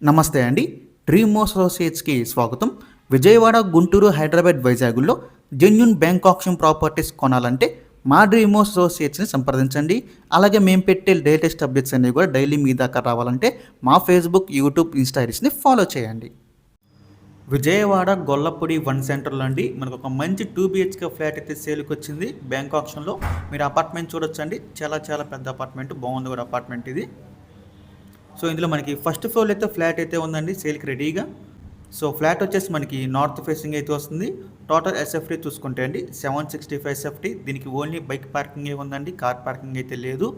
నమస్తే అండి. డ్రీమ్ అసోసియేట్స్కి స్వాగతం. విజయవాడ, గుంటూరు, హైదరాబాద్, వైజాగుల్లో జెన్యూన్ బ్యాంక్ ఆప్షన్ ప్రాపర్టీస్ కొనాలంటే మా డ్రీమ్ అసోసియేట్స్ని సంప్రదించండి. అలాగే మేము పెట్టే లేటెస్ట్ అప్డేట్స్ అన్నీ కూడా డైలీ మీ దాకా రావాలంటే మా ఫేస్బుక్, యూట్యూబ్, ఇన్స్టాగ్రామ్స్ని ఫాలో చేయండి. విజయవాడ గొల్లపూడి వన్ సెంటర్లో అండి మనకు ఒక మంచి 2 BHK ఫ్లాట్ అయితే సేల్కి వచ్చింది బ్యాంక్ ఆప్షన్లో. మీరు అపార్ట్మెంట్ చూడొచ్చండి. చాలా చాలా పెద్ద అపార్ట్మెంట్, బాగుంది కూడా అపార్ట్మెంట్ ఇది. సో ఇందులో మనకి ఫస్ట్ ఫ్లోర్ అయితే ఫ్లాట్ అయితే ఉందండి సేల్కి రెడీగా. సో ఫ్లాట్ వచ్చేసి మనకి నార్త్ ఫేసింగ్ అయితే వస్తుంది. టోటల్ ఎస్ఎఫ్టీ చూసుకుంటే అండి 765 ఎస్ఎఫ్టీ. దీనికి ఓన్లీ బైక్ పార్కింగ్ ఉందండి, కార్ పార్కింగ్ అయితే లేదు.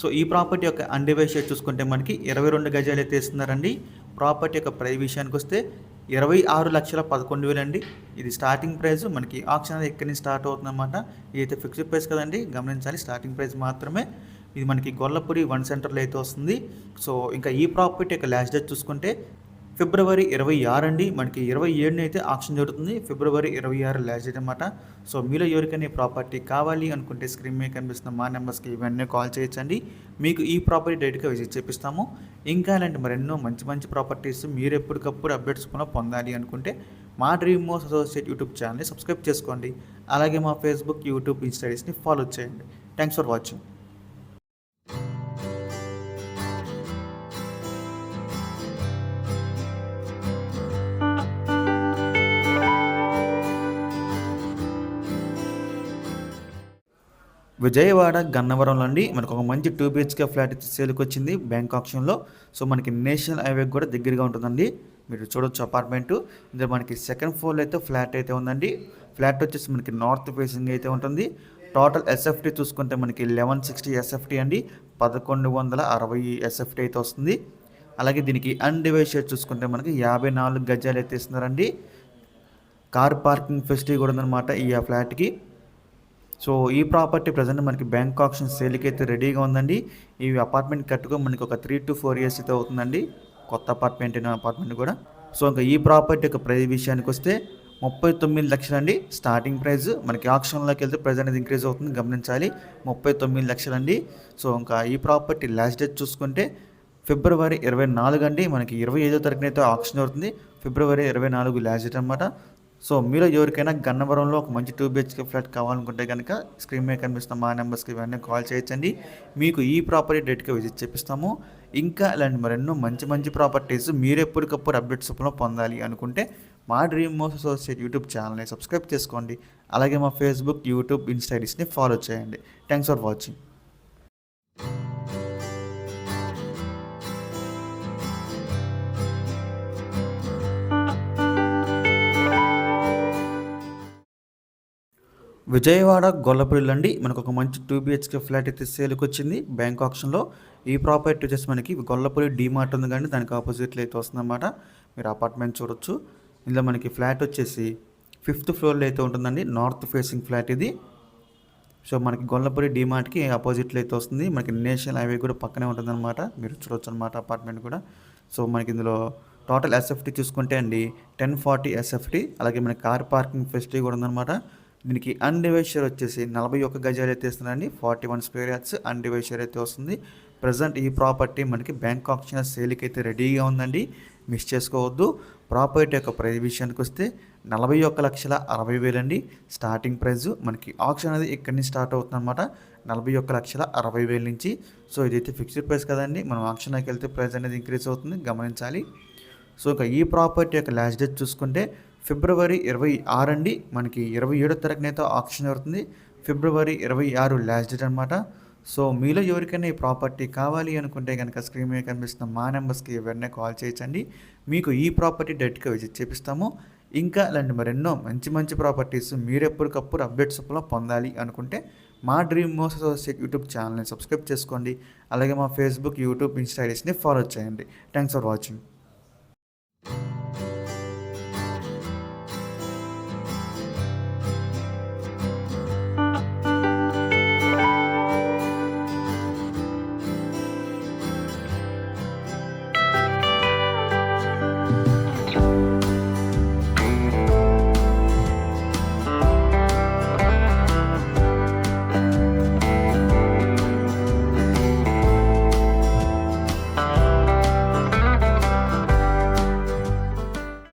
సో ఈ ప్రాపర్టీ యొక్క అన్డివైడ్ షేర్ చూసుకుంటే మనకి 22 గజాలు అయితే ఇస్తున్నారండి. ప్రాపర్టీ యొక్క ప్రైస్ విషయానికి వస్తే 26,11,000 అండి. ఇది స్టార్టింగ్ ప్రైస్. మనకి ఆప్షన్ అనేది ఎక్కడి నుంచి స్టార్ట్ అవుతుందన్నమాట. ఇదైతే ఫిక్స్డ్ ప్రైస్ కదండి, గమనించాలి. స్టార్టింగ్ ప్రైస్ మాత్రమే. ఇది మనకి గొల్లపూడి వన్ సెంటర్లో అయితే వస్తుంది. సో ఇంకా ఈ ప్రాపర్టీ యొక్క లాస్ట్ డేట్ చూసుకుంటే ఫిబ్రవరి 26 అండి. మనకి 27ని అయితే ఆప్షన్ జరుగుతుంది. ఫిబ్రవరి 26 లాస్ట్ డేట్ అనమాట. సో మీలో ఎవరికైనా ప్రాపర్టీ కావాలి అనుకుంటే స్క్రీన్ మీద కనిపిస్తున్న మా నెంబర్స్కి ఇవన్నీ కాల్ చేయొచ్చండి. మీకు ఈ ప్రాపర్టీ డైరెక్ట్గా విజిట్ చేపిస్తాము. ఇంకా ఇలాంటి మరెన్నో మంచి మంచి ప్రాపర్టీస్ మీరు ఎప్పటికప్పుడు అప్డేట్స్ కూడా పొందాలి అనుకుంటే మా డ్రీమ్ అసోసియేట్ యూట్యూబ్ ఛానల్ని సబ్స్క్రైబ్ చేసుకోండి. అలాగే మా ఫేస్బుక్, యూట్యూబ్, ఇన్స్టాగ్రామ్స్ని ఫాలో చేయండి. Thanks for watching. విజయవాడ గన్నవరంలో అండి మనకు ఒక మంచి 2 BHK ఫ్లాట్ అయితే సేల్కి వచ్చింది బ్యాంక్ ఆప్షన్లో. సో మనకి నేషనల్ హైవే కూడా దగ్గరగా ఉంటుందండి. మీరు చూడొచ్చు అపార్ట్మెంట్. ఇందులో మనకి సెకండ్ ఫ్లోర్లో అయితే ఫ్లాట్ అయితే ఉందండి. ఫ్లాట్ వచ్చేసి మనకి నార్త్ ఫేసింగ్ అయితే ఉంటుంది. టోటల్ ఎస్ఎఫ్టీ చూసుకుంటే మనకి 1160 ఎస్ఎఫ్టీ అండి, 1160 ఎస్ఎఫ్టీ అయితే వస్తుంది. అలాగే దీనికి అన్డివైడ్ షేర్ చూసుకుంటే మనకి 54 గజాలు అయితే ఇస్తున్నారండి. కార్ పార్కింగ్ ఫెసిలిటీ కూడా ఉందన్నమాట ఈ ఫ్లాట్కి. సో ఈ ప్రాపర్టీ ప్రజెంట్ మనకి బ్యాంక్ ఆప్షన్ సేల్కి అయితే రెడీగా ఉందండి. ఈ అపార్ట్మెంట్ కట్టుకో మనకి ఒక 3 to 4 years అయితే అవుతుందండి. కొత్త అపార్ట్మెంట్ కూడా. సో ఇంకా ఈ ప్రాపర్టీ యొక్క ప్రైస్ విషయానికి వస్తే 39 లక్షలు అండి స్టార్టింగ్ ప్రైస్. మనకి ఆప్షన్లోకి వెళ్తే ప్రైస్ అనేది ఇంక్రీజ్ అవుతుంది, గమనించాలి. 39 లక్షలు అండి. సో ఇంకా ఈ ప్రాపర్టీ లాస్ట్ డేట్ చూసుకుంటే ఫిబ్రవరి 24 అండి. మనకి 25వ తారీఖున అయితే ఆప్షన్ అవుతుంది. ఫిబ్రవరి 24 లాస్ట్ డేట్ అనమాట. సో మీలో ఎవరికైనా గన్నవరంలో ఒక మంచి 2 BHK ఫ్లాట్ కావాలనుకుంటే కనుక స్క్రీన్ మీద కనిపిస్తున్న మా నెంబర్స్కి ఇవన్నీ కాల్ చేయొచ్చండి. మీకు ఈ ప్రాపర్టీ డేట్గా విజిట్ చేపిస్తాము. ఇంకా ఇలాంటి మరెన్నో మంచి మంచి ప్రాపర్టీస్ మీరు ఎప్పటికప్పుడు అప్డేట్స్ పొందాలి అనుకుంటే మా డ్రీమ్ అసోసియేట్ యూట్యూబ్ ఛానల్ని సబ్స్క్రైబ్ చేసుకోండి. అలాగే మా ఫేస్బుక్, యూట్యూబ్, ఇన్స్టాగ్రామ్స్ని ఫాలో చేయండి. Thanks for watching. విజయవాడ గొల్లపూడిలో అండి మనకు ఒక మంచి 2 BHK ఫ్లాట్ అయితే సేల్కి వచ్చింది బ్యాంక్ ఆప్షన్లో. ఈ ప్రాపర్టీ వచ్చేసి మనకి గొల్లపూడి డీమార్ట్ ఉంది కానీ దానికి ఆపోజిట్లో అయితే వస్తుందన్నమాట. మీరు అపార్ట్మెంట్ చూడొచ్చు. ఇందులో మనకి ఫ్లాట్ వచ్చేసి 5th ఫ్లోర్లో అయితే ఉంటుందండి. నార్త్ ఫేసింగ్ ఫ్లాట్ ఇది. సో మనకి గొల్లపూడి డీమార్ట్కి ఆపోజిట్లో అయితే వస్తుంది. మనకి నేషనల్ హైవే కూడా పక్కనే ఉంటుందన్నమాట. మీరు చూడొచ్చు అనమాట అపార్ట్మెంట్ కూడా. సో మనకి ఇందులో టోటల్ ఎస్ఎఫ్టీ చూసుకుంటే అండి 1040 ఎస్ఎఫ్టీ. అలాగే మనకి కార్ పార్కింగ్ ఫెసిలిటీ కూడా ఉందన్నమాట. దీనికి అన్డివైడ్ షేర్ వచ్చేసి 41 గజాలు అయితే ఇస్తున్నారండి. 41 స్క్వేర్ యార్డ్స్ అన్డివైడ్ షేర్ అయితే వస్తుంది. ప్రజెంట్ ఈ ప్రాపర్టీ మనకి బ్యాంక్ ఆప్షన్ సేల్కి అయితే రెడీగా ఉందండి, మిస్ చేసుకోవద్దు. ప్రాపర్టీ యొక్క ప్రైస్ విషయానికి వస్తే 41,60,000 అండి స్టార్టింగ్ ప్రైస్. మనకి ఆప్షన్ అనేది ఇక్కడి నుంచి స్టార్ట్ అవుతుంది అనమాట, 41,60,000 నుంచి. సో ఇదైతే ఫిక్స్డ్ ప్రైస్ కదండి, మనం ఆప్షన్లోకి వెళ్తే ప్రైస్ అనేది ఇంక్రీజ్ అవుతుంది, గమనించాలి. సో ఇక ఈ ప్రాపర్టీ యొక్క లాస్ట్ డేట్ చూసుకుంటే ఫిబ్రవరి 26 అండి. మనకి 27వ తారీఖున అయితే ఆప్షన్ అవుతుంది. ఫిబ్రవరి 26 లాస్ట్ డేట్ అనమాట. సో మీలో ఎవరికైనా ఈ ప్రాపర్టీ కావాలి అనుకుంటే కనుక స్క్రీన్ మీద కనిపిస్తున్న మా నెంబర్స్కి ఎవరైనా కాల్ చేయొచ్చండి. మీకు ఈ ప్రాపర్టీ డైరెక్ట్గా విజిట్ చేపిస్తాము. ఇంకా ఇలాంటి మరెన్నో మంచి మంచి ప్రాపర్టీస్ మీరు ఎప్పటికప్పుడు అప్డేట్స్ పొందాలి అనుకుంటే మా డ్రీమ్ అసోసియేట్ యూట్యూబ్ ఛానల్ని సబ్స్క్రైబ్ చేసుకోండి. అలాగే మా ఫేస్బుక్, యూట్యూబ్, ఇన్స్టాగ్రామ్స్ని ఫాలో చేయండి. Thanks for watching.